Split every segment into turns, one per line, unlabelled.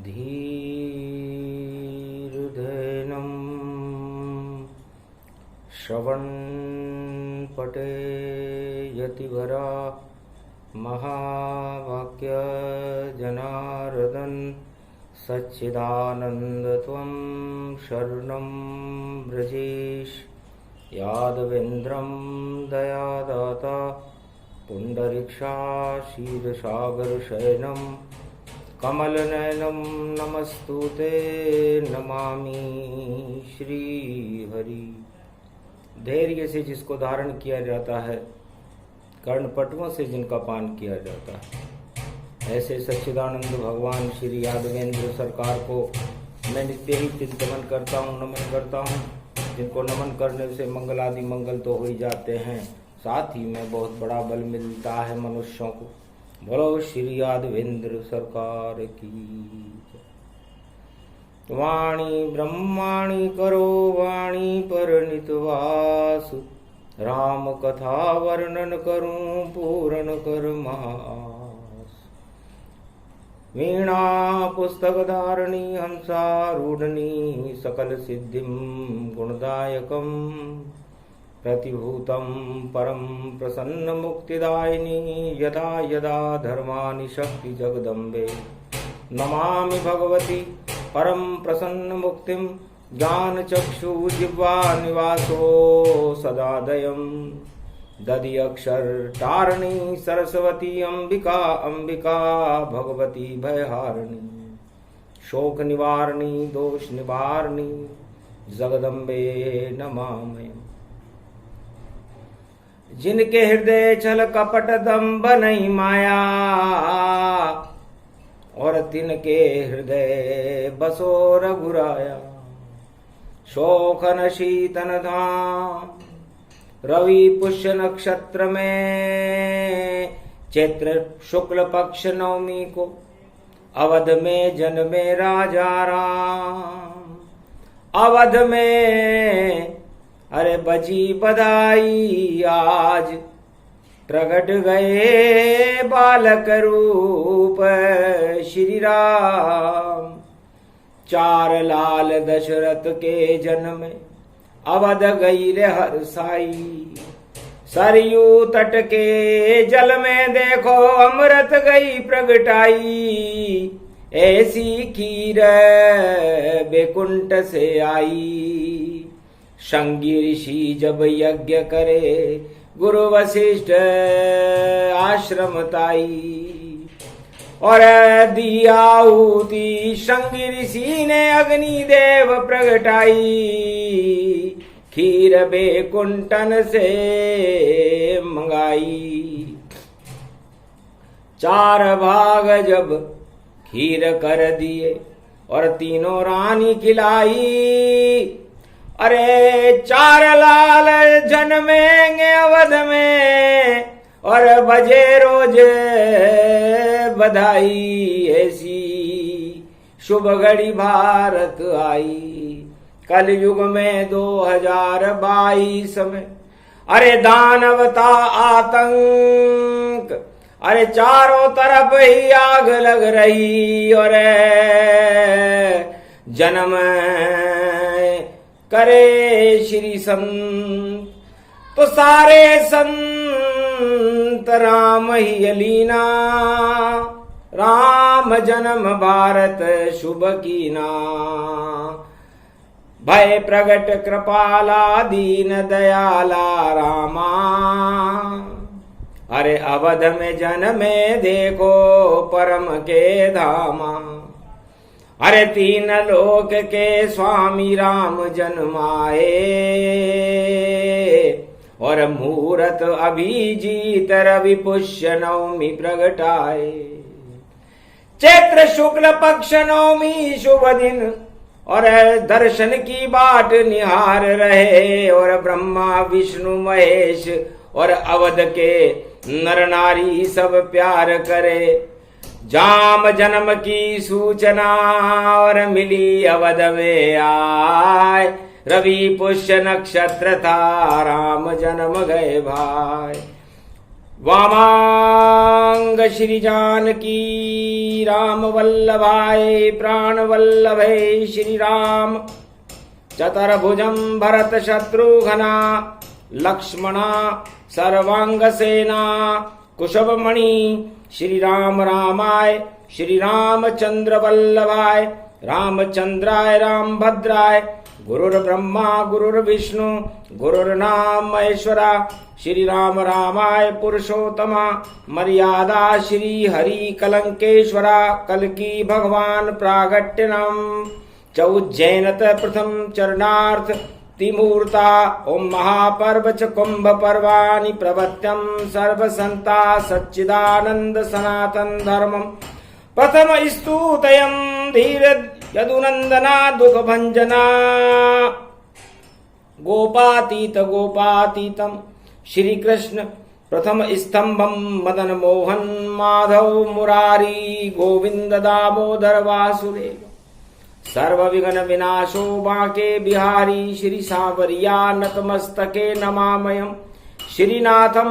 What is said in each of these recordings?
धीर्धैनं श्रवणपटे यतिवरा महावाक्य जनार्दन सच्चिदानन्दत्वं शरणं व्रजेश यादवेन्द्रं दयादाता पुण्डरीक्षाशीर्षागरशयनं कमलनयनं नमस्तुते नमामि श्रीहरि। धैर्य से जिसको धारण किया जाता है, कर्णपटुओं से जिनका पान किया जाता है, ऐसे सच्चिदानंद भगवान श्री यादवेंद्र सरकार को मैं नित्य ही चिंतन करता हूँ, नमन करता हूँ। जिनको नमन करने से मंगल आदि मंगल तो हो ही जाते हैं, साथ ही में बहुत बड़ा बल मिलता है मनुष्यों को। बोलो श्री यादवेंद्र सरकार की। वाणी ब्रह्माणी करो वाणी पर नितवास, राम कथा वर्णन करूं पूर्ण कर मास। वीणा पुस्तक धारणी हंसारूढ़नी, सकल सिद्धिं गुणदायकं प्रतिभूतं परम प्रसन्न मुक्तिदायिनी। यदा यदा धर्मानि शक्ति जगदम्बे, नमामि भगवती परम प्रसन्न मुक्तिं। ज्ञान चक्षु जिह्वा निवासो सदादयं, दधि अक्षर तारिणी सरस्वती अंबिका। अंबिका भगवती भयहारिणी, शोक निवारणी दोष निवारणी, जगदम्बे नमामि। जिनके हृदय छल कपट दंभ नहीं माया, और तिनके हृदय बसो रघुराया। शोकन शीतन धाम रवि पुष्य नक्षत्र में, चैत्र शुक्ल पक्ष नवमी को अवध में जन्मे राजा राम। अवध में अरे बजी बधाई आज, प्रगट गए बालक रूप श्री राम। चार लाल दशरथ के जन्म अवध गई रे हरसाई। सरयू तट के जल में देखो अमृत गई प्रगटाई। ऐसी खीर बैकुंठ से आई, शंगी ऋषि जब यज्ञ करे गुरु वशिष्ठ आश्रम ताई। और दिया आहुति शंगी ऋषि ने अग्नि देव प्रगटाई। खीर बैकुंठन से मंगाई। चार भाग जब खीर कर दिए और तीनों रानी खिलाई। अरे चार लाल जन्मेंगे अवध में, और बजे रोज बधाई। ऐसी शुभ घड़ी भारत आई, कलयुग में 2022 में। अरे दानवता आतंक, अरे चारों तरफ ही आग लग रही। और जन्म करे श्री संत, तो सारे संत राम ही अलीना। राम जन्म भारत शुभ कीना। भय प्रगट कृपाला दीन दयाला रामा। अरे अवध में जन्मे देखो परम के धामा। अरे तीन लोक के स्वामी राम जन्माए, और मुहूर्त अभिजीत रवि पुष्य नवमी प्रगटाए। चैत्र शुक्ल पक्ष नवमी शुभ दिन, और दर्शन की बाट निहार रहे। और ब्रह्मा विष्णु महेश और अवध के नर नारी सब प्यार करे। जाम जन्म की सूचना और मिली अवध में आए। रवि पुष्य नक्षत्र था राम जन्म गए भाई। वामांग श्री जानकी राम वल्लभाय प्राण वल्लभे श्री राम चतुर्भुजं भरत शत्रुघ्ना लक्ष्मणा सर्वांग सेना कुशवमणि श्री राम रामाय श्री रामचंद्र वल्लभाय रामचंद्राय रामभद्राय गुरुर्ब्रह्मा गुरुर्विष्णु गुरुर्नाम महेश्वरा श्री राम रामाय पुरुषोत्तमा मर्यादा श्री हरि कलंकेश्वरा कलकी भगवान प्रागट्यनम चौज्जैनत प्रथम चरणार्थ तिमूर्ता ओम महापर्व च कुंभ पर्वाणि प्रवत्यं सर्वसंता सच्चिदानंद सनातन धर्मम प्रथम स्तुतयं धीर यदुनंदना दुख भंजना गोपातीत गोपातीतम श्री कृष्ण प्रथम स्तंभम मदन मोहन माधव मुरारी गोविंद दामोदर वासुदेव सर्व विघ्न विनाशो बांके बिहारी श्री सांवरिया नतमस्तके नमामयम् श्रीनाथम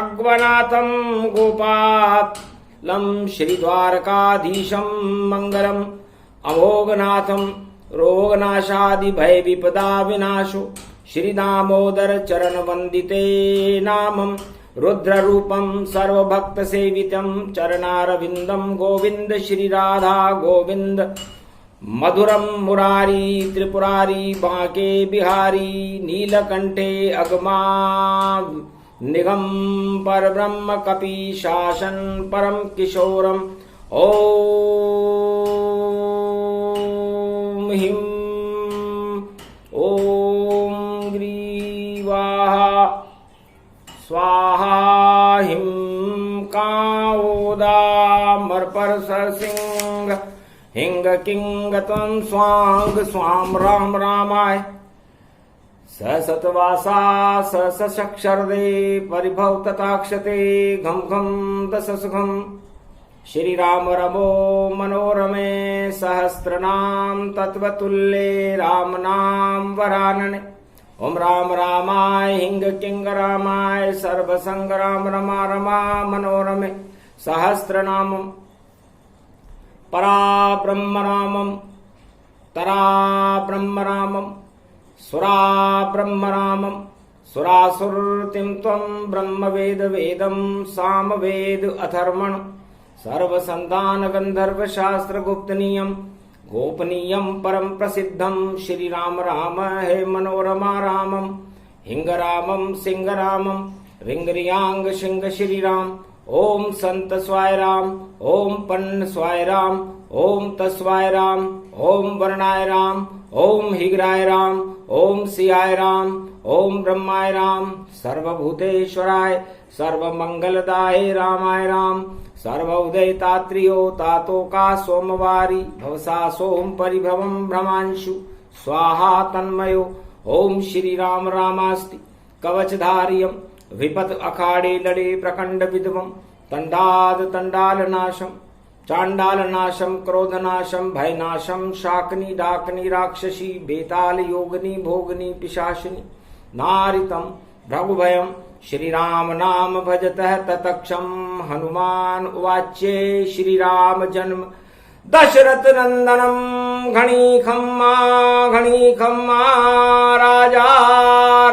अग्वनाथम गोपालम श्री द्वारकाधीशम मंगलम अमोघनाथम रोगनाशादि भय विपदा विनाशो श्री दामोदर चरण वंदिते नामम रुद्र रूपम सर्वभक्त सेवितम चरणारविंदम गोविंद श्री राधा गोविंद मधुरम मुरारी त्रिपुरारी बांके बिहारी नीलकंठे अगमा निगम पर ब्रह्म कपि शासन परम किशोरम ओम हिम ओम ग्रीवाहा स्वाहा हिम काओदा मरपर सरसिंह हिंग किंग तम स्वांग स्वाम राम रामाय सतवासा सक्षरदे परिभव तथाक्षते घम घम दससुखम श्री राम रमो मनोरमे सहस्रनाम तत्वतुल्ये राम नाम वरानने ओम राम रामाय हिंग किंग रामाय सर्वसंग राम रमा रमा मनोरमे सहस्रनामम परा ब्रह्म रामम तरा ब्रह्म रामम सुरा ब्रह्म रामम सुरासुरतिम त्वं ब्रह्म वेद वेदम साम वेद अथर्वण सर्वसंतान गंधर्व शास्त्र गुप्तनीयम गोपनीयम परम प्रसिद्धम श्री राम राम हे मनोरमा रामम हिंग रामम सिंह रामम रिंगरियांग सिंह श्री राम ओम संत स्वाय राम ओम पन्न स्वाय राम ओम तस्वाय राम ओम वर्णाय राम ओम हिगराय राम ओम सियाय राम ओम ब्रह्माय राम सर्वभूतेश्वराय सर्वमंगलदाय रामाय राम सर्व उदय तात्रियो तातो का सोमवारी भवसा सोम परिभवम भ्रमांशु स्वाहा तन्मयो ओम श्री राम रामास्ति कवचधारियम विपत अखाड़े लड़े प्रकंड विद्वम तंडाद तंडाल नाशम चांडाल नाशम क्रोध नाशम भय नाशम शाकनी डाकनी राक्षसी बेताल योगनी भोगनी पिशाचिनी नारितम भृगुभयम श्री राम नाम भजतः ततक्षम हनुमान उवाच्ये श्री राम जन्म दशरथ नंदनम घनी खम्मा राजा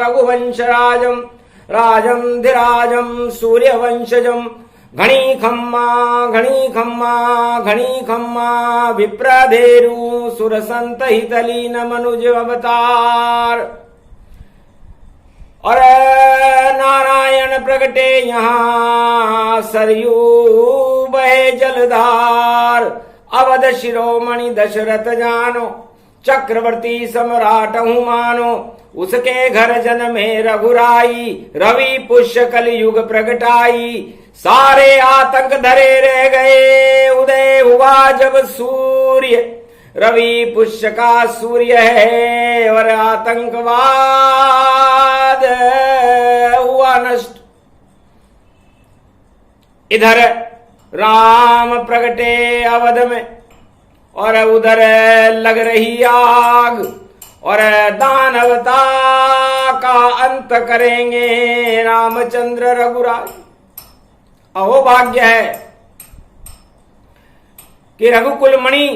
रघुवंश राजम राजम धिराजम सूर्यवंशजम घनी खम्मा विप्रधेरु सुरसंत हितलीन मनुज अवतार और नारायण प्रगटे यहाँ सरयू बहे जलधार अवध शिरोमणि दशरथ जानो चक्रवर्ती सम्राट हूँ मानो उसके घर जन्मे रघुराई रवि पुष्य कलयुग प्रगटाई सारे आतंक धरे रह गए उदय हुआ जब सूर्य रवि पुष्य का सूर्य है और आतंकवाद हुआ नष्ट। इधर राम प्रगटे अवध में और उधर लग रही आग और दानवता का अंत करेंगे रामचंद्र रघुराज। अहो भाग्य है कि रघुकुल मणि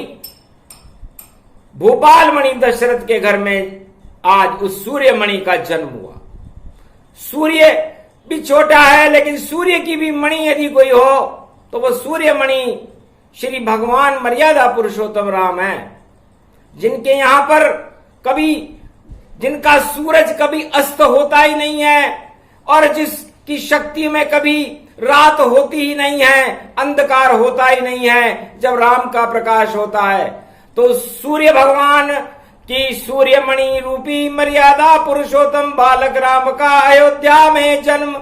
भूपाल मणि दशरथ के घर में आज उस सूर्य मणि का जन्म हुआ। सूर्य भी छोटा है, लेकिन सूर्य की भी मणि यदि कोई हो तो वो सूर्य मणि श्री भगवान मर्यादा पुरुषोत्तम राम है, जिनके यहां पर जिनका सूरज कभी अस्त होता ही नहीं है और जिसकी शक्ति में कभी रात होती ही नहीं है, अंधकार होता ही नहीं है। जब राम का प्रकाश होता है तो सूर्य भगवान की सूर्यमणि रूपी मर्यादा पुरुषोत्तम बालक राम का अयोध्या में जन्म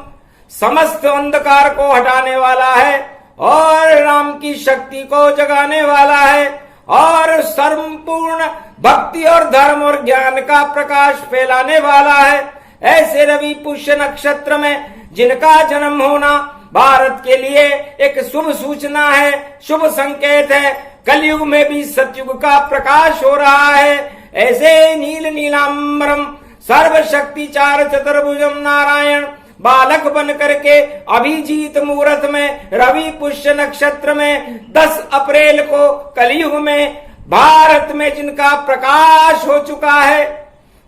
समस्त अंधकार को हटाने वाला है और राम की शक्ति को जगाने वाला है और संपूर्ण भक्ति और धर्म और ज्ञान का प्रकाश फैलाने वाला है। ऐसे रवि पुष्य नक्षत्र में जिनका जन्म होना भारत के लिए एक शुभ सूचना है, शुभ संकेत है। कलयुग में भी सतयुग का प्रकाश हो रहा है। ऐसे नील नीलांबरम सर्वशक्ति चार चतुर्भुजम नारायण बालक बन करके अभिजीत मुहूर्त में रवि पुष्य नक्षत्र में 10 अप्रैल को कलयुग में भारत में जिनका प्रकाश हो चुका है,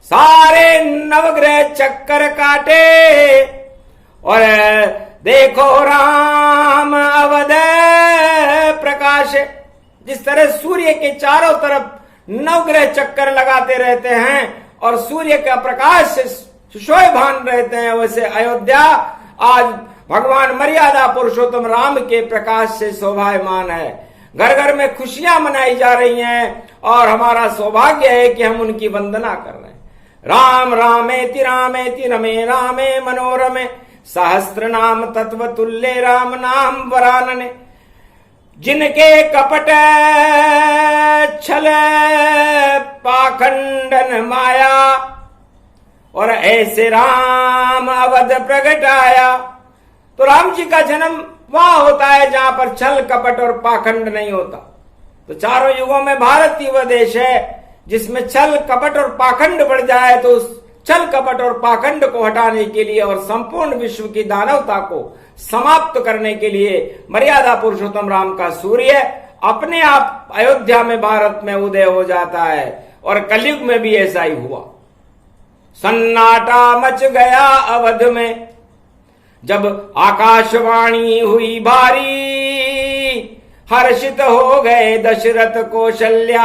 सारे नवग्रह चक्कर काटे और देखो राम अवध प्रकाश। जिस तरह सूर्य के चारों तरफ नवग्रह चक्कर लगाते रहते हैं और सूर्य का प्रकाश से सुशोभान रहते हैं, वैसे अयोध्या आज भगवान मर्यादा पुरुषोत्तम राम के प्रकाश से शोभायमान है। घर घर में खुशियां मनाई जा रही हैं और हमारा सौभाग्य है कि हम उनकी वंदना कर रहे हैं। राम रामेति रामेति रमे रामे मनोरमे सहस्त्र नाम तत्व तुल्य राम नाम वरानने। जिनके कपट छल पाखंडन माया और ऐसे राम अवध प्रगटाया। तो राम जी का जन्म वहां होता है जहां पर छल कपट और पाखंड नहीं होता। तो चारों युगों में भारत ही वह देश है जिसमें छल कपट और पाखंड बढ़ जाए, तो उस छल कपट और पाखंड को हटाने के लिए और संपूर्ण विश्व की दानवता को समाप्त करने के लिए मर्यादा पुरुषोत्तम राम का सूर्य अपने आप अयोध्या में भारत में उदय हो जाता है। और कलयुग में भी ऐसा ही हुआ। सन्नाटा मच गया अवध में जब आकाशवाणी हुई भारी, हर्षित हो गए दशरथ कौशल्या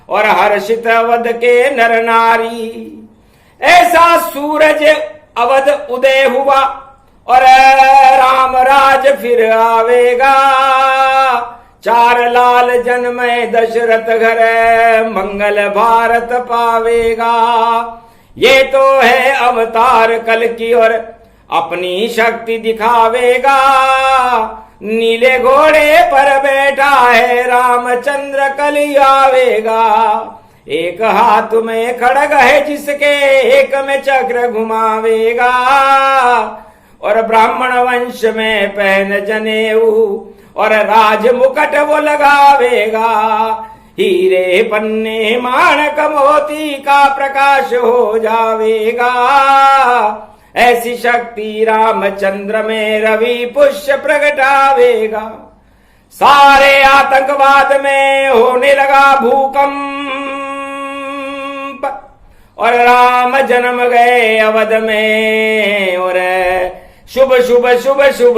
और हर्षित अवध के नर नारी। ऐसा सूरज अवध उदय हुआ और राम राज फिर आवेगा। चार लाल जन्मे दशरथ घर मंगल भारत पावेगा। ये तो है अवतार कल की और अपनी शक्ति दिखावेगा। नीले घोड़े पर बैठा है रामचंद्र कल आवेगा। एक हाथ में खड़ग है जिसके एक में चक्र घुमावेगा और ब्राह्मण वंश में पहन जनेऊ और राज मुकुट वो लगावेगा। हीरे पन्ने माणक मोती का प्रकाश हो जावेगा। ऐसी शक्ति रामचंद्र में रवि पुष्य प्रगटावेगा। सारे आतंकवाद में होने लगा भूकंप और राम जन्म गए अवध में। और शुभ शुभ शुभ शुभ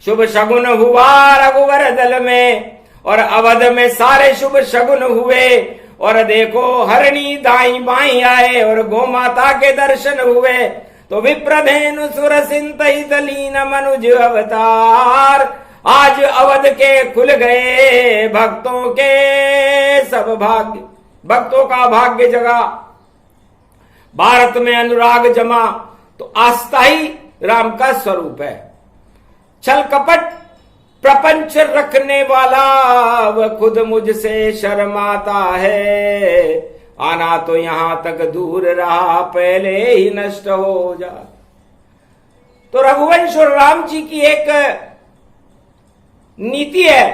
शुभ शगुन हुआ रघुवर दल में और अवध में सारे शुभ शगुन हुए। और देखो हरणी दाई बाई आए और गौ माता के दर्शन हुए। तो विप्रधेनु सुर सिंतहित लीन मनुज अवतार। आज अवध के खुल गए भक्तों के सब भाग्य, भक्तों का भाग्य जगा। भारत में अनुराग जमा तो आस्था ही राम का स्वरूप है। छल कपट प्रपंच रखने वाला वह खुद मुझसे शर्माता है। आना तो यहां तक दूर रहा पहले ही नष्ट हो जा। तो रघुवंश और राम जी की एक नीति है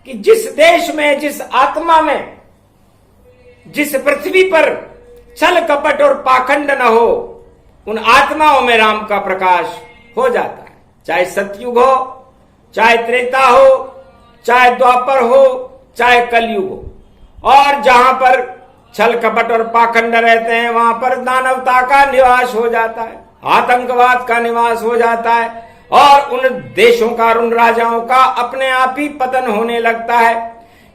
कि जिस देश में, जिस आत्मा में, जिस पृथ्वी पर छल कपट और पाखंड न हो, उन आत्माओं में राम का प्रकाश हो जाता है। चाहे सतयुग हो, चाहे त्रेता हो, चाहे द्वापर हो, चाहे कलयुग हो। और जहां पर छल कपट और पाखंड रहते हैं वहां पर दानवता का निवास हो जाता है, आतंकवाद का निवास हो जाता है, और उन देशों का, उन राजाओं का अपने आप ही पतन होने लगता है।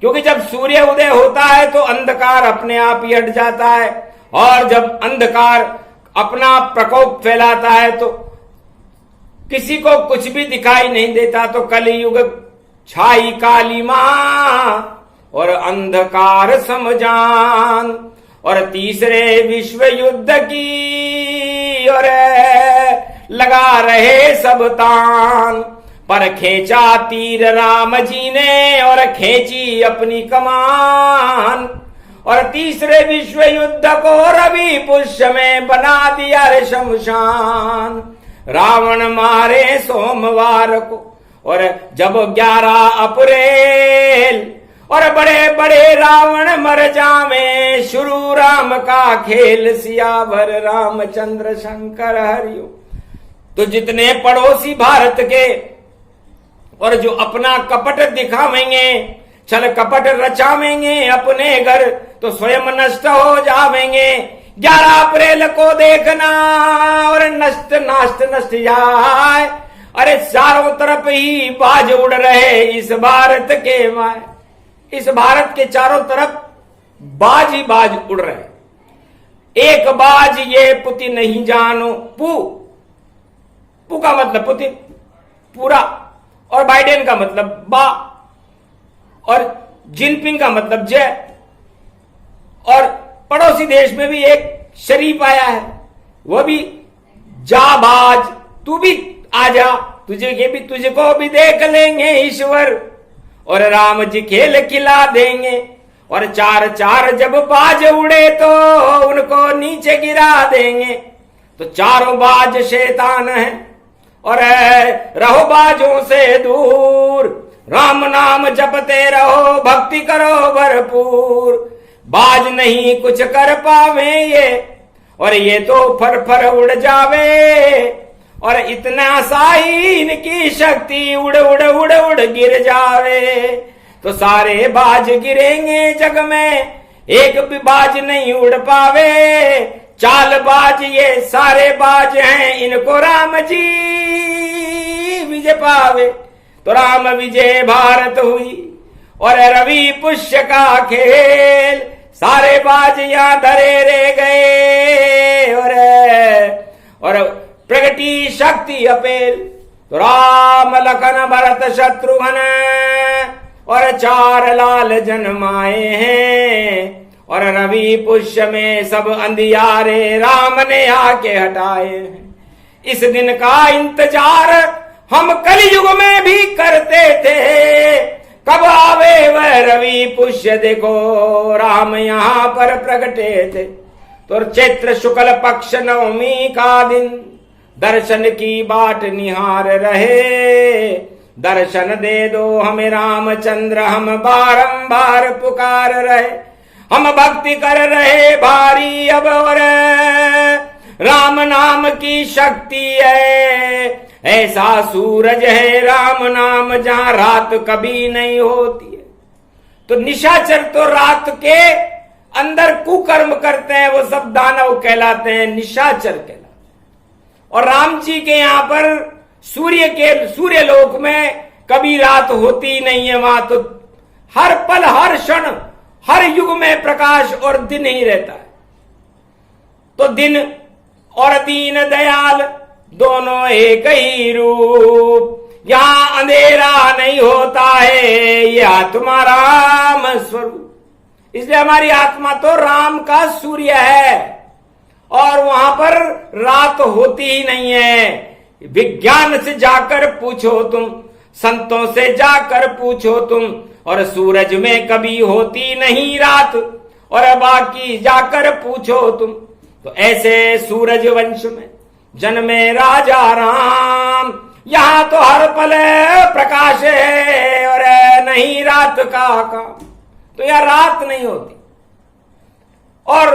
क्योंकि जब सूर्य उदय होता है तो अंधकार अपने आप ही हट जाता है, और जब अंधकार अपना प्रकोप फैलाता है तो किसी को कुछ भी दिखाई नहीं देता। तो कलयुग छाई काली मां और अंधकार समजान, और तीसरे विश्व युद्ध की और लगा रहे सब तान, पर खींचा तीर राम जी ने और खींची अपनी कमान, और तीसरे विश्व युद्ध को रवि पुष्य में बना दिया रे शमशान। रावण मारे सोमवार को और जब 11 अप्रैल, और बड़े बड़े रावण मर जावे, शुरू राम का खेल, सियावर रामचंद्र शंकर हरिओ। तो जितने पड़ोसी भारत के और जो अपना कपट दिखावेंगे, छल कपट रचावेंगे अपने घर, तो स्वयं नष्ट हो जावेंगे। 11 अप्रैल को देखना और नष्ट नाष्ट नष्ट जाए। अरे चारों तरफ ही बाज उड़ रहे इस भारत के माए, इस भारत के चारों तरफ बाज ही बाज उड़ रहे। एक बाज ये पुति नहीं जानो, पू का मतलब पुति पूरा, और बाइडेन का मतलब बा, और जिनपिंग का मतलब जय। और पड़ोसी देश में भी एक शरीफ आया है, वो भी जाबाज, तू भी आजा, तुझको भी देख लेंगे ईश्वर, और राम जी खेल खिला देंगे। और 4 जब बाज उड़े तो उनको नीचे गिरा देंगे। तो चारों बाज शैतान हैं, और रहो बाजों से दूर, राम नाम जपते रहो, भक्ति करो भरपूर। बाज नहीं कुछ कर पावे ये, और ये तो फर फर उड़ जावे, और इतना सा ही इनकी शक्ति उड़ उड़ उड़ उड़ गिर जावे। तो सारे बाज गिरेंगे जग में, एक भी बाज नहीं उड़ पावे। चाल बाज ये सारे बाज हैं, इनको राम जी विजय पावे। तो राम विजय भारत हुई और रवि पुष्य का खेल, सारे बाज यहां धरे रह गए, और प्रगति शक्ति अपेल। तो राम लखन भरत शत्रुघ्न और 4 लाल जन्माए हैं, और रवि पुष्य में सब अंधियारे राम ने आके हटाए हैं। इस दिन का इंतजार हम कलयुग में भी करते थे, कब आवे वह रवि पुष्य, देखो राम यहाँ पर प्रगटे थे। तो चैत्र शुक्ल पक्ष नवमी का दिन दर्शन की बाट निहार रहे। दर्शन दे दो हमें रामचंद्र, हम बारंबार पुकार रहे। हम भक्ति कर रहे भारी अब, और राम नाम की शक्ति है। ऐसा सूरज है राम नाम, जहां रात कभी नहीं होती है। तो निशाचर तो रात के अंदर कुकर्म करते हैं, वो सब दानव कहलाते हैं, निशाचर कहलाते। और राम जी के यहाँ पर सूर्य लोक में कभी रात होती नहीं है, वहां तो हर पल हर क्षण हर युग में प्रकाश और दिन ही रहता है। तो दिन और दीन दयाल दोनों एक ही रूप, यहां अंधेरा नहीं होता है, ये आत्मा राम स्वरूप। इसलिए हमारी आत्मा तो राम का सूर्य है, और वहां पर रात होती ही नहीं है। विज्ञान से जाकर पूछो तुम, संतों से जाकर पूछो तुम, और सूरज में कभी होती नहीं रात, और बाकी जाकर पूछो तुम। तो ऐसे सूरज वंश में जन्मे राजा राम, यहां तो हर पल प्रकाश है, और नहीं रात का काम। तो यह रात नहीं होती। और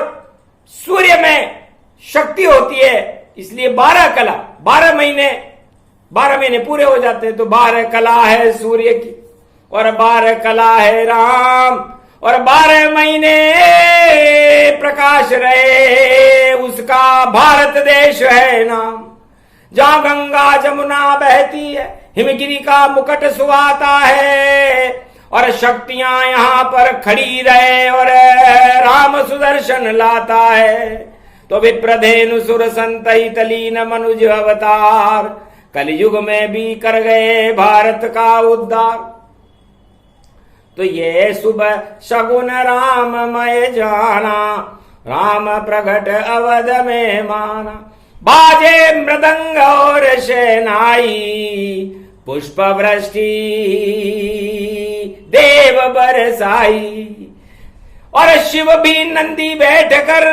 सूर्य में शक्ति होती है, इसलिए 12 कला, 12 महीने पूरे हो जाते हैं। तो 12 कला है सूर्य की और 12 कला है राम, और 12 महीने प्रकाश रहे उसका भारत देश है नाम। जहां गंगा जमुना बहती है, हिमगिरी का मुकुट सुहाता है, और शक्तियां यहां पर खड़ी रहे और राम सुदर्शन लाता है। तो विप्रधेनु सुर संतहित लीन मनुज अवतार, कलयुग में भी कर गए भारत का उद्धार। तो ये सुबह शगुन राममय जाना, राम प्रगट अवध में माना। बाजे मृदंग और शहनाई, पुष्प वृष्टि देव बरसाई, और शिव भी नंदी बैठकर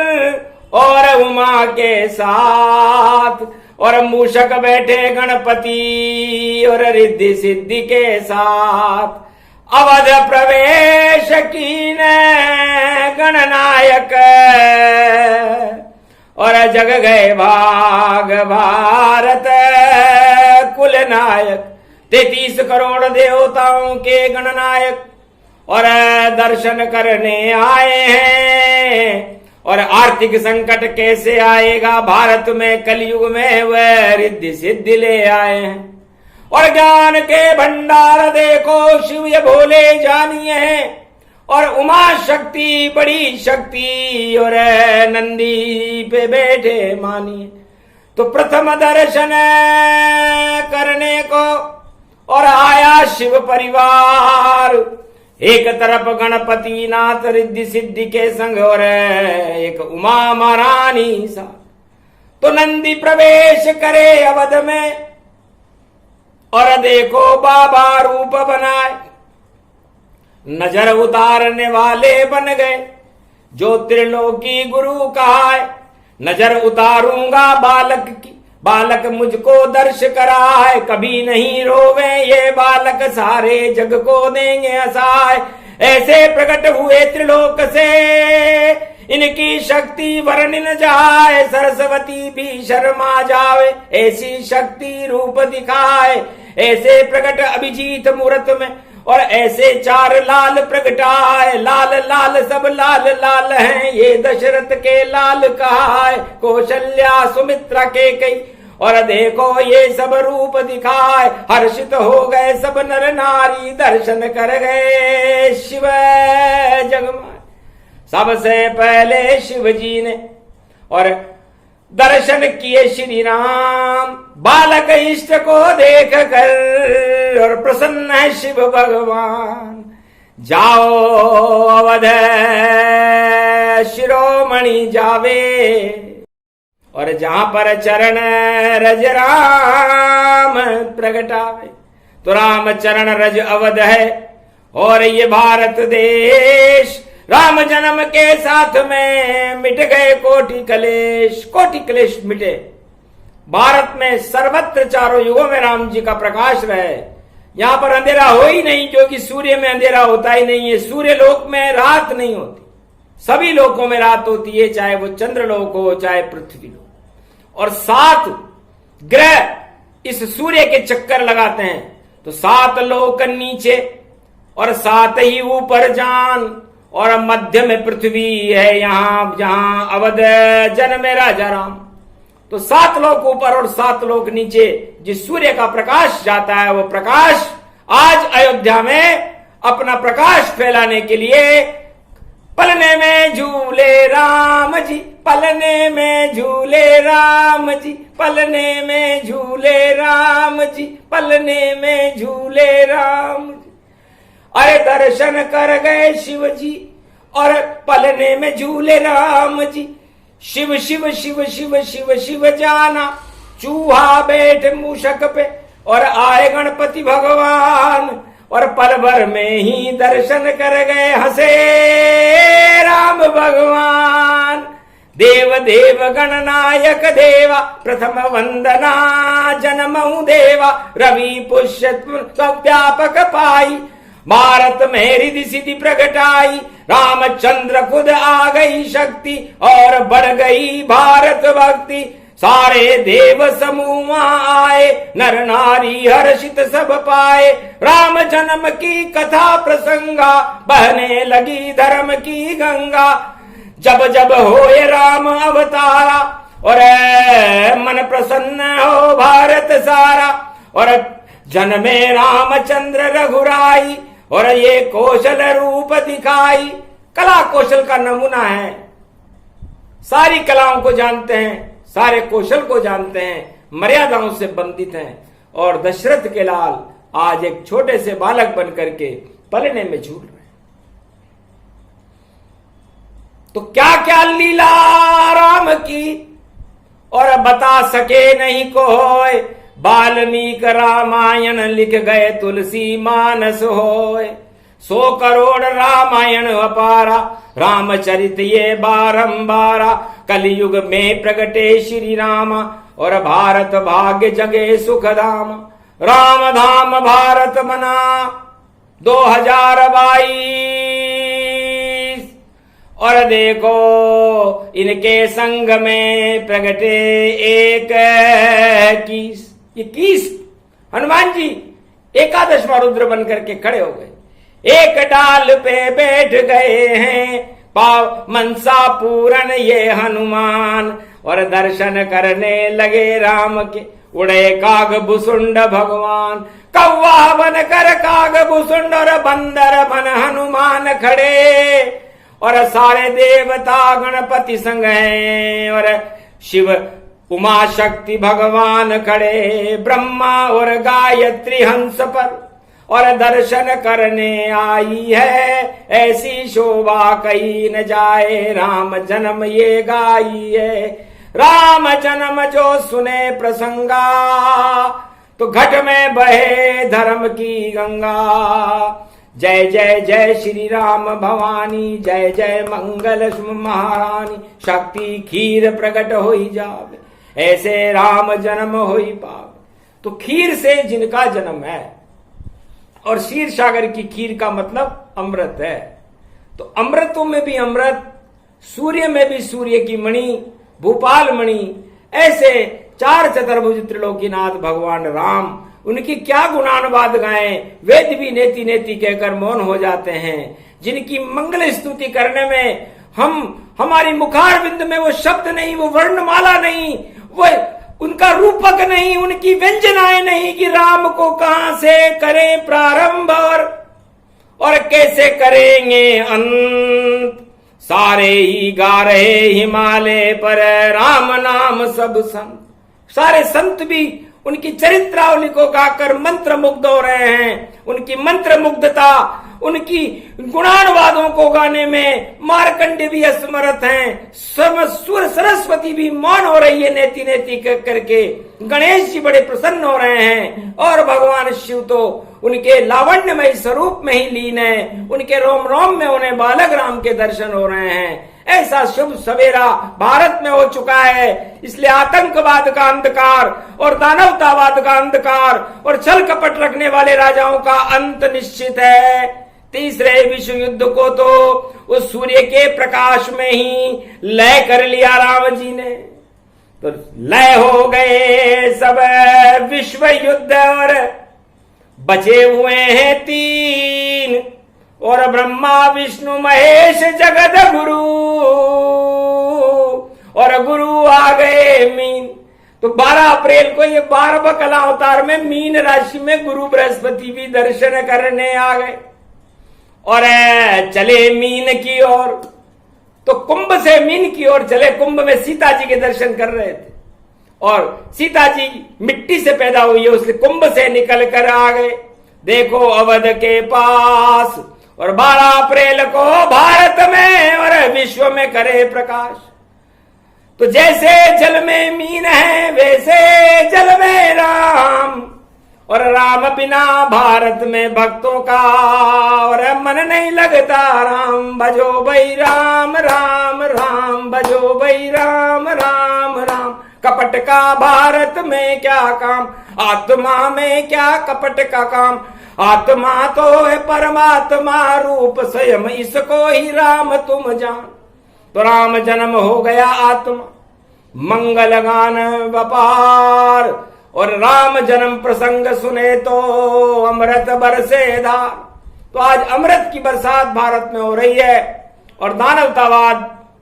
और उमा के साथ, और मूषक बैठे गणपति और रिद्धि सिद्धि के साथ। अवध प्रवेश कीन गणनायक, और जग गए भाग भारत कुल नायक। 33 करोड़ देवताओं के गणनायक और दर्शन करने आए हैं। और आर्थिक संकट कैसे आएगा भारत में, कलयुग में वह रिद्धि सिद्धि ले आए हैं। और ज्ञान के भंडार देखो शिव ये भोले जानिए हैं, और उमा शक्ति बड़ी शक्ति और नंदी पे बैठे मानिए। तो प्रथम दर्शन करने को और आया शिव परिवार, एक तरफ गणपति नाथ रिद्धि सिद्धि के संग और एक उमा महारानी सा। तो नंदी प्रवेश करे अवध में, और देखो बाबा रूप बनाए, नजर उतारने वाले बन गए। जो त्रिलोकी गुरु कहा है, नजर उतारूंगा बालक की, बालक मुझको दर्श कराए। कभी नहीं रोवे ये बालक, सारे जग को देंगे हंसाए। ऐसे प्रकट हुए त्रिलोक से, इनकी शक्ति वर्णन जाए। सरस्वती भी शर्मा जावे, ऐसी शक्ति रूप दिखाए। ऐसे प्रकट अभिजीत मूर्त में, और ऐसे 4 लाल प्रगटाए। लाल लाल सब लाल लाल हैं, ये दशरथ के लाल कहा है। कौशल्या सुमित्रा के कई, और देखो ये सब रूप दिखाए। हर्षित हो गए सब नर नारी, दर्शन कर गए शिव जगमाए। सबसे पहले शिव जी ने और दर्शन किए श्री राम, बालक इष्ट को देख कर और प्रसन्न है शिव भगवान। जाओ अवध शिरोमणि जावे, और जहां पर चरण रज राम प्रगटावे। तो राम चरण रज अवध है, और ये भारत देश राम जन्म के साथ में मिट गए कोटि कलेश मिटे। भारत में सर्वत्र चारों युगों में राम जी का प्रकाश रहे। यहां पर अंधेरा हो ही नहीं, क्योंकि सूर्य में अंधेरा होता ही नहीं है। सूर्य लोक में रात नहीं होती, सभी लोकों में रात होती है, चाहे वो चंद्रलोक हो चाहे पृथ्वी लोक। और 7 ग्रह इस सूर्य के चक्कर लगाते हैं, तो 7 लोक नीचे और 7 ही ऊपर जान, और मध्य में पृथ्वी है यहां जहां अवध जन्मे राजा राम। तो 7 लोक ऊपर और 7 लोक नीचे जिस सूर्य का प्रकाश जाता है, वो प्रकाश आज अयोध्या में अपना प्रकाश फैलाने के लिए पलने में झूले राम जी, पलने में झूले राम जी, पलने में झूले राम जी, पलने में झूले राम जी। अरे दर्शन कर गए शिव जी और पलने में झूले राम जी। शिव शिव शिव शिव शिव शिव जाना, चूहा बैठ मूषक पे और आए गणपति भगवान, और पल भर में ही दर्शन कर गए हंसे राम भगवान। देव देव गणनायक देवा, प्रथम वंदना जन्महु देवा। रवि पुष्य व्यापक पाई, भारत में रिद्धि सिद्धि प्रगटाई, रामचंद्र खुद आ गई शक्ति और बढ़ गई भारत भक्ति। सारे देव समूह वहां आए, नर नारी हर्षित सब पाए। राम जन्म की कथा प्रसंगा, बहने लगी धर्म की गंगा। जब जब होए राम अवतारा, और मन प्रसन्न हो भारत सारा। और जन्मे रामचंद्र रघुराई, और ये कौशल रूप दिखाई। कला कौशल का नमूना है, सारी कलाओं को जानते हैं, सारे कौशल को जानते हैं, मर्यादाओं से बंधित हैं। और दशरथ के लाल आज एक छोटे से बालक बनकर के पलने में झूल रहे हैं। तो क्या क्या लीला राम की, और बता सके नहीं कोय। वाल्मीकि रामायण लिख गए, तुलसी मानस होय। 100 करोड़ रामायण अपारा, रामचरित ये बारंबारा। कलयुग में प्रगटे श्री रामा, और भारत भाग्य जगे सुख धाम। राम धाम भारत बना 2022, और देखो इनके संग में प्रगटे एक कीस। ये कीस हनुमान जी एकादशवां रुद्र बन करके खड़े हो गए, एक डाल पे बैठ गए हैं। पाव मनसा पूरन ये हनुमान, और दर्शन करने लगे राम के। उड़े काग भुसुंड भगवान, कौवा बन कर काग भुसुंड, और बंदर बन हनुमान खड़े। और सारे देवता गणपति संग हैं, और शिव उमा शक्ति भगवान खड़े। ब्रह्मा और गायत्री हंस पर, और दर्शन करने आई है। ऐसी शोभा कही न जाए, राम जन्म ये गाई है। राम जन्म जो सुने प्रसंगा, तो घट में बहे धर्म की गंगा। जय जय जय श्री राम भवानी, जय जय मंगल महारानी। शक्ति खीर प्रकट होई जावे, ऐसे राम जन्म होई पावे। तो खीर से जिनका जन्म है, और क्षीर सागर की खीर का मतलब अमृत है। तो अमृतों में भी अमृत, सूर्य में भी सूर्य की मणि, भूपाल मणि, ऐसे 4 चतुर्भुज त्रिलोकीनाथ भगवान राम, उनकी क्या गुणानुवाद गाएं। वेद भी नेति नेति कहकर मौन हो जाते हैं। जिनकी मंगल स्तुति करने में हमारी मुखार बिंद में वो शब्द नहीं, वो वर्णमाला नहीं, वो उनका रूपक नहीं, उनकी व्यंजनाएं नहीं कि राम को कहां से करें प्रारंभ और कैसे करेंगे अंत। सारे ही गा रहे हिमालय पर राम नाम सब संत। सारे संत भी उनकी चरित्रावली को गाकर मंत्र मुग्ध हो रहे हैं। उनकी मंत्र मुग्धता, उनकी गुणानुवादों को गाने में मार्कंडे भी असमर्थ हैं। सुर सरस्वती भी मौन हो रही है, नेति नेति करके। गणेश जी बड़े प्रसन्न हो रहे हैं, और भगवान शिव तो उनके लावण्यमय स्वरूप में ही लीन है। उनके रोम रोम में उन्हें बालक राम के दर्शन हो रहे हैं। ऐसा शुभ सवेरा भारत में हो चुका है। इसलिए आतंकवाद का अंधकार और दानवतावाद का अंधकार और छल कपट रखने वाले राजाओं का अंत निश्चित है। तीसरे विश्व युद्ध को तो उस सूर्य के प्रकाश में ही लय कर लिया राम जी ने। तो लय हो गए सब विश्व युद्ध, और बचे हुए हैं 3, और ब्रह्मा विष्णु महेश जगत गुरु, और गुरु आ गए मीन। तो 12 अप्रैल को ये 12वां कला अवतार में मीन राशि में गुरु बृहस्पति भी दर्शन करने आ गए, और चले मीन की ओर। तो कुंभ से मीन की ओर चले। कुंभ में सीता जी के दर्शन कर रहे थे, और सीता जी मिट्टी से पैदा हुई है, उसके कुंभ से निकल कर आ गए। देखो अवध के पास, और 12 अप्रैल को भारत में और विश्व में करे प्रकाश। तो जैसे जल में मीन है, वैसे जल में राम, और राम बिना भारत में भक्तों का और मन नहीं लगता। राम भजो भाई राम राम राम, भजो भाई राम राम राम। कपट का भारत में क्या काम, आत्मा में क्या कपट का काम। आत्मा तो है परमात्मा रूप स्वयं, इसको ही राम तुम जान। तो राम जन्म हो गया आत्मा, मंगल गान व्यापार, और राम जन्म प्रसंग सुने तो अमृत बरसे धार। तो आज अमृत की बरसात भारत में हो रही है और दानवतावाद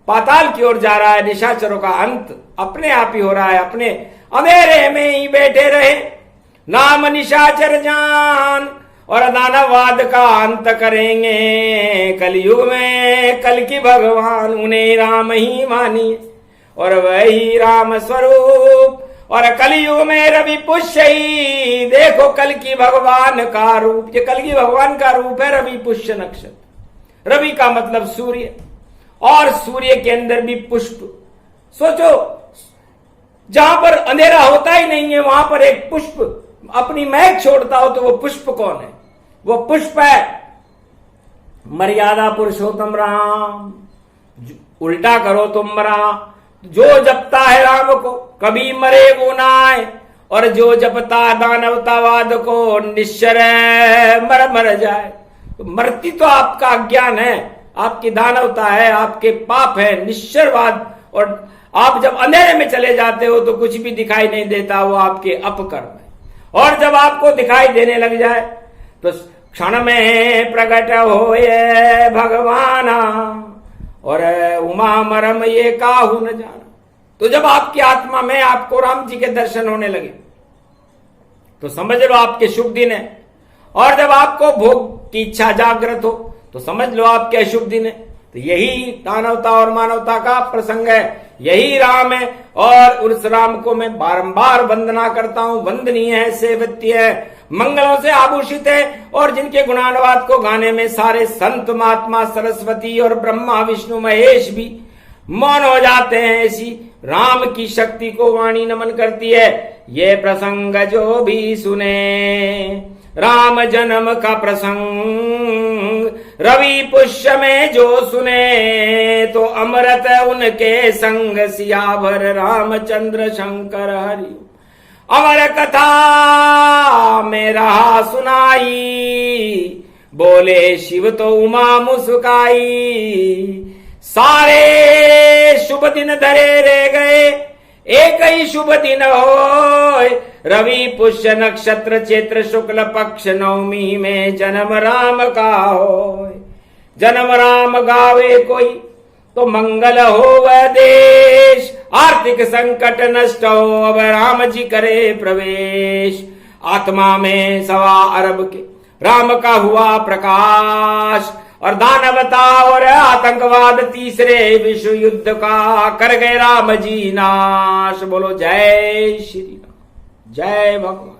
पाताल की ओर जा रहा है। निशाचरों का अंत अपने आप ही हो रहा है। अपने अंधेरे में ही बैठे रहे, नाम निशाचर जान, और दानववाद का अंत करेंगे कलयुग में कल की भगवान। उन्हें राम ही मानिए और वही राम स्वरूप, और कलयुग में रवि पुष्य ही देखो कल की भगवान का रूप। ये कल की भगवान का रूप है रवि पुष्य नक्षत्र। रवि का मतलब सूर्य, और सूर्य के अंदर भी पुष्प। सोचो, जहां पर अंधेरा होता ही नहीं है वहां पर एक पुष्प अपनी महक छोड़ता हो, तो वो पुष्प कौन है? वो पुष्प है मर्यादा पुरुषोत्तम राम। उल्टा करो तुम मरा, जो जपता है राम को कभी मरे वो ना आए, और जो जपता दानवतावाद को निश्चर मर जाए। तो मरती तो आपका अज्ञान है, आपकी दानवता है, आपके पाप है, निश्चरवाद। और आप जब अंधेरे में चले जाते हो तो कुछ भी दिखाई नहीं देता, वो आपके अपकर्म है। और जब आपको दिखाई देने लग जाए तो क्षण में प्रकट होए भगवाना, और उमा मरम ये काहू न जाना। तो जब आपकी आत्मा में आपको राम जी के दर्शन होने लगे तो समझ लो आपके शुभ दिन है, और जब आपको भोग की इच्छा जागृत हो तो समझ लो आपके अशुभ दिन है। तो यही दानवता और मानवता का प्रसंग है, यही राम है, और उस राम को मैं बारंबार वंदना करता हूं। वंदनीय है, सेवत्य है, मंगलों से आभूषित है, और जिनके गुणानुवाद को गाने में सारे संत महात्मा सरस्वती और ब्रह्मा विष्णु महेश भी मौन हो जाते हैं। ऐसी राम की शक्ति को वाणी नमन करती है। ये प्रसंग जो भी सुने, राम जन्म का प्रसंग रवि पुष्य में जो सुने, तो अमृत उनके संग सियावर रामचंद्र शंकर हरि। अमर कथा में रहा सुनाई, बोले शिव तो उमा मुस्काई। सारे शुभ दिन धरे रह गए, एक ही शुभ दिन होय, रवि पुष्य नक्षत्र चैत्र शुक्ल पक्ष नवमी में जन्म राम का होय। जन्म राम गावे कोई तो मंगल हो वह देश, आर्थिक संकट नष्ट हो अब राम जी करे प्रवेश। आत्मा में 1.25 अरब के राम का हुआ प्रकाश, और दानवता और आतंकवाद तीसरे विश्व युद्ध का कर गए राम जी नाश। बोलो जय श्री राम, जय भगवान।